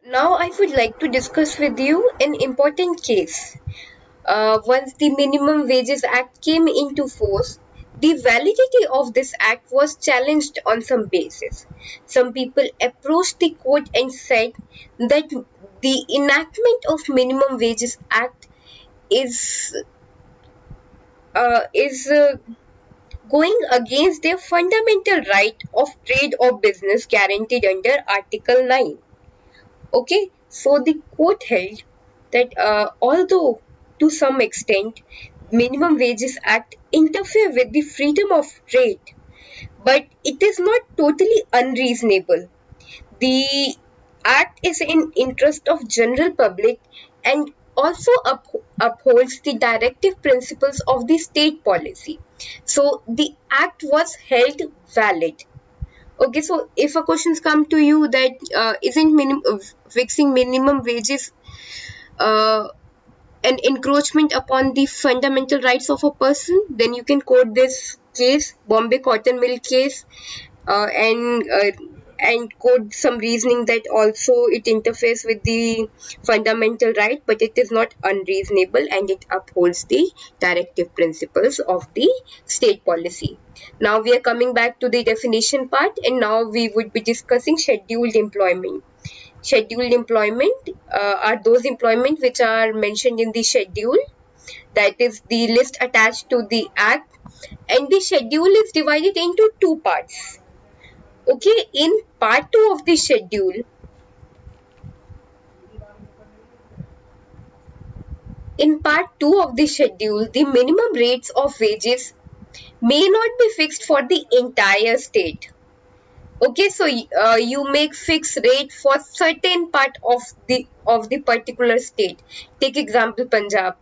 Now I would like to discuss with you an important case. Once the Minimum Wages Act came into force, the validity of this act was challenged on some basis. Some people approached the court and said that the enactment of Minimum Wages Act is is going against their fundamental right of trade or business guaranteed under Article 9. Okay, so the court held that although to some extent Minimum Wages Act interfere with the freedom of trade, but it is not totally unreasonable. The act is in interest of general public and also upholds the directive principles of the state policy. So the act was held valid. Okay, so if a questions come to you that isn't fixing minimum wages uh, an encroachment upon the fundamental rights of a person, then you can quote this case, Bombay Cotton Mill case, uh, and uh, and quote some reasoning that also it interferes with the fundamental right, but it is not unreasonable and it upholds the directive principles of the state policy. Now we are coming back to the definition part, and now we would be discussing scheduled employment. Scheduled employment are those employment which are mentioned in the schedule, that is the list attached to the act, and the schedule is divided into two parts. Okay, in part 2 of the schedule, the minimum rates of wages may not be fixed for the entire state. Okay, so you make fixed rate for certain part of the particular state. Take example Punjab.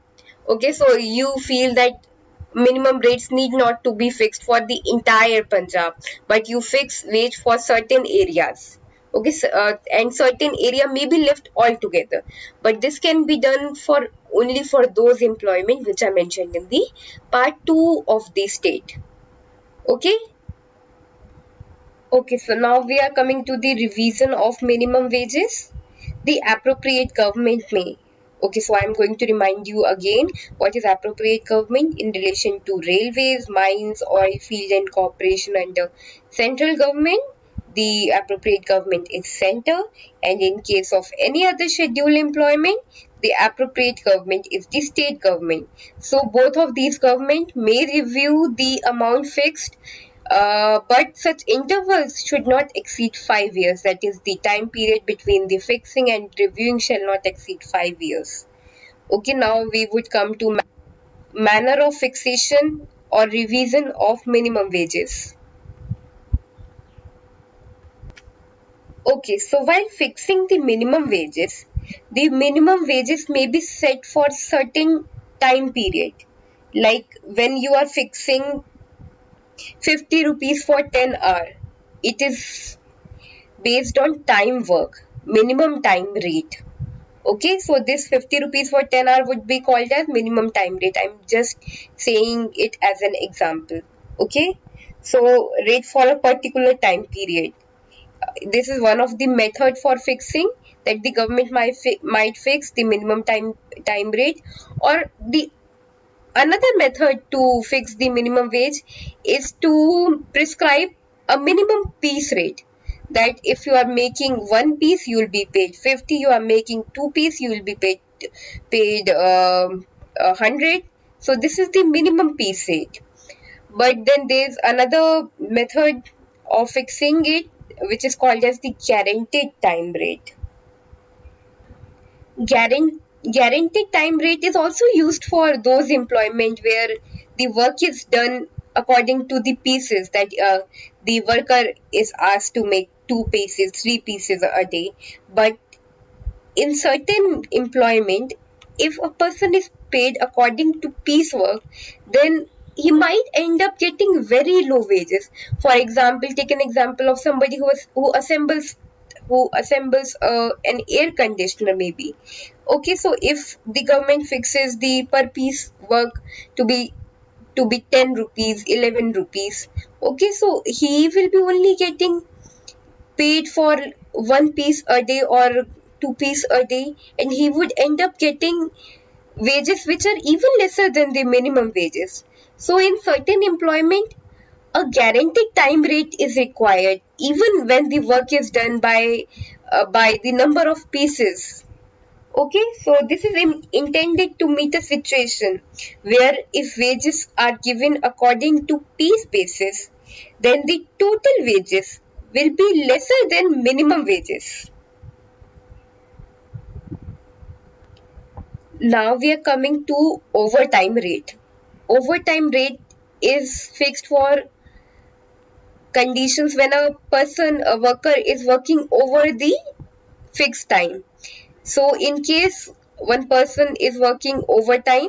Okay, so you feel that minimum rates need not to be fixed for the entire Punjab, but you fix wage for certain areas. Okay, so, and certain area may be left altogether, but this can be done for only for those employment which I mentioned in the part 2 of the state. Okay. Okay, so now we are coming to the revision of minimum wages. The appropriate government may. Okay, so I am going to remind you again what is appropriate government in relation to railways, mines, oil field and corporation under central government. The appropriate government is center, and in case of any other scheduled employment, the appropriate government is the state government. So both of these government may review the amount fixed, but such intervals should not exceed 5 years. That is, the time period between the fixing and reviewing shall not exceed 5 years. Okay, now we would come to manner of fixation or revision of minimum wages. Okay, so while fixing the minimum wages may be set for certain time period. Like when you are fixing 50 rupees for 10 hour, it is based on time work, minimum time rate. Okay, so this 50 rupees for 10 hour would be called as minimum time rate. I'm just saying it as an example. Okay, so rate for a particular time period. This is one of the method for fixing, that the government might fix the minimum time rate. Or the another method to fix the minimum wage is to prescribe a minimum piece rate, that if you are making one piece you will be paid 50, you are making two piece you will be paid 100. So this is the minimum piece rate. But then there's another method of fixing it which is called as the guaranteed time rate. Guaranteed time rate is also used for those employment where the work is done according to the pieces, that the worker is asked to make two pieces, three pieces a day. But in certain employment, if a person is paid according to piecework, then he might end up getting very low wages. For example, take an example of somebody who assembles an air conditioner maybe. Okay, so if the government fixes the per piece work to be 10 rupees, 11 rupees, okay, so he will be only getting paid for one piece a day or rupees a day, and he would end up getting wages which are even lesser than the minimum wages. So in certain employment, a guaranteed time rate is required even when the work is done by the number of pieces. Okay, so this is intended to meet a situation where if wages are given according to piece basis, then the total wages will be lesser than minimum wages. Now we are coming to overtime rate. Overtime rate is fixed for conditions when a worker is working over the fixed time. So in case one person is working overtime,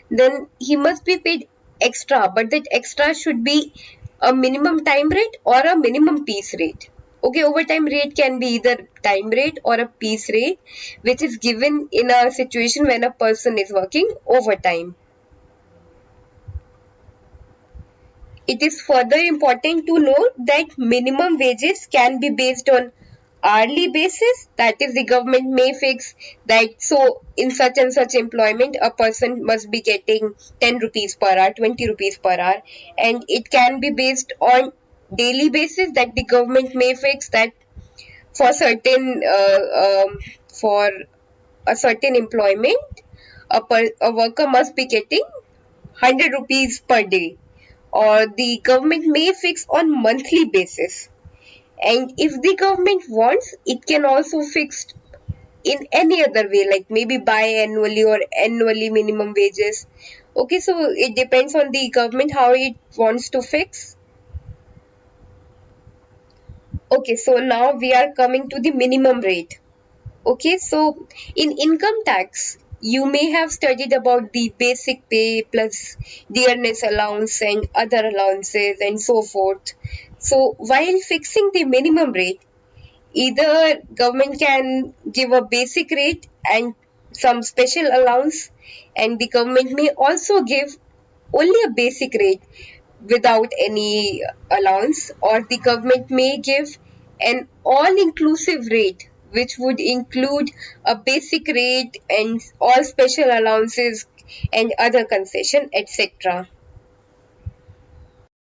then he must be paid extra, but that extra should be a minimum time rate or a minimum piece rate. Okay, overtime rate can be either time rate or a piece rate, which is given in a situation when a person is working overtime. It is further important to note that minimum wages can be based on hourly basis, that is the government may fix that so in such and such employment a person must be getting 10 rupees per hour, 20 rupees per hour, and it can be based on daily basis that the government may fix that for certain for a certain employment a worker must be getting 100 rupees per day, or the government may fix on monthly basis, and if the government wants it can also fix in any other way like maybe biannually or annually minimum wages. Okay, so it depends on the government how it wants to fix. Okay, so now we are coming to the minimum rate. Okay, so in income tax, you may have studied about the basic pay plus dearness allowance and other allowances and so forth. So while fixing the minimum rate, either government can give a basic rate and some special allowance, and the government may also give only a basic rate without any allowance, or the government may give an all-inclusive rate which would include a basic rate and all special allowances and other concession, etc.